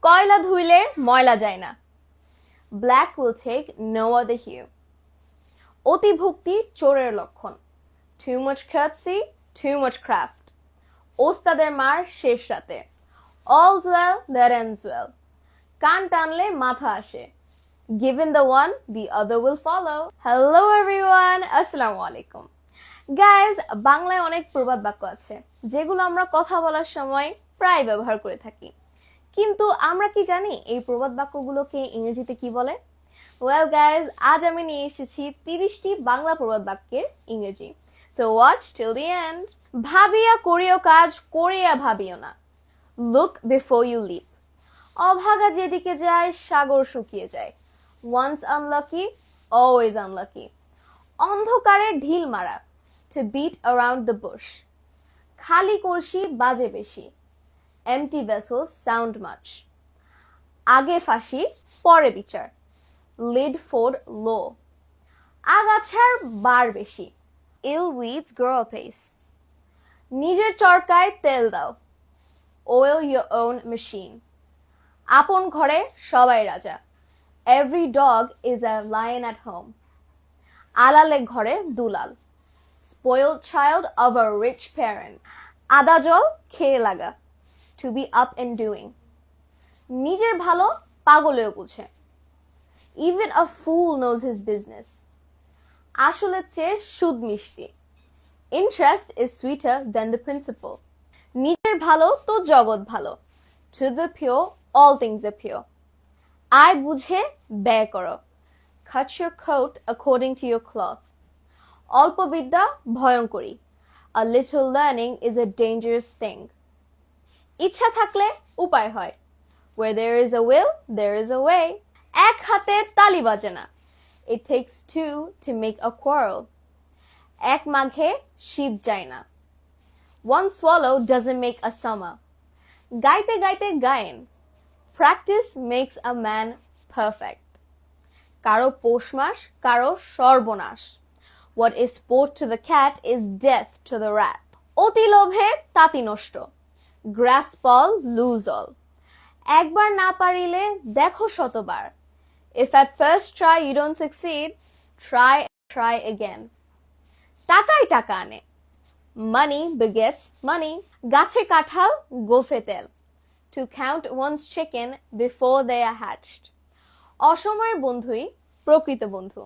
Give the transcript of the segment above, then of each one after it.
কয়লা ধুইলে ময়লা যায় না। Black will take no other hue. অতিভক্তি চোরের লক্ষণ। Too much courtesy, too much craft. ওস্তাদের মার শেষ রাতে। All's well that ends well. কান টানলে মাথা আসে। Given the one, the other will follow. Hello everyone, আসসালামু আলাইকুম। Guys, বাংলায় অনেক প্রবাদ বাক্য আছে যেগুলো আমরা কথা বলার সময় প্রায় ব্যবহার করে থাকি, কিন্তু আমরা কি জানি এই প্রবাদ বাক্যগুলোকে ইংরেজিতে কি বলে? Well guys, আজ আমি নিয়ে এসেছি 30টি বাংলা প্রবাদ বাক্যের ইংরেজি। So watch till the end. ভাবিয়া করিও কাজ, করিয়া ভাবিও না। Look before you leap. অভাগা যেদিকে যায় সাগর শুকিয়ে যায়। Once unlucky, always unlucky. অন্ধকারে ঢিল মারা, to beat around the bush. খালি কলসি বাজে বেশি, empty vessels sound much. আগে ফাঁসি পরে বিচার, lead for law. আগাছার বার বেশি, ill weeds grow apace. নিজের চরকায় তেল দাও, oil your own machine. আপন ঘরে সবাই রাজা, every dog is a lion at home. আলালে ঘরে দুলাল, spoiled child of a rich parent. আদা জল খেয়ে লাগা, to be up and doing. নিজের ভালো পাগলেও বুঝে, even a fool knows his business. আসলে চেয়ে সুদ মিষ্টি, interest is sweeter than the principal. নিজের ভালো তো জগৎ ভালো, to the pure all things are pure. আয় বুঝে ব্যয় করো, cut your coat according to your cloth. অল্প বিদ্যা ভয়ঙ্করী, a little learning is a dangerous thing. ইচ্ছা থাকলে উপায় হয়, where there is a will there is a way. এক হাতে তালি বাজে না, it takes two to make a quarrel. এক মাঘে শীত যায় না, one swallow doesn't make a summer. গাইতে গাইতে Gayen, practice makes a man perfect. কারো পৌষ মাস কারো সর্বনাশ, what is sport to the cat is death to the rat. অতি লোভে তাঁতি নষ্ট, grasp all lose all. একবার না পারিলে দেখো শতবার, if at first try you don't succeed, try again. টাকাই টাকা আনে, money begets money. গাছে কাঁঠাল গোফে তেল, to count one's chicken before they are hatched. অসময়ের বন্ধুই প্রকৃত বন্ধু,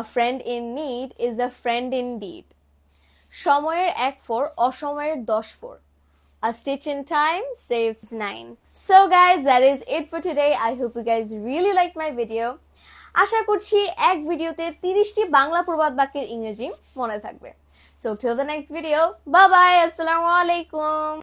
a friend in need is a friend indeed. সময়ের 1 4 অসময়ের 10 4. A stitch in time saves 9. So guys, that is it for today. I hope you guys really liked my video. আশা করছি এক ভিডিওতে 30টি বাংলা প্রবাদ বাক্যের ইংরেজি মনে থাকবে. So till the next video, bye bye, আসসালামু আলাইকুম.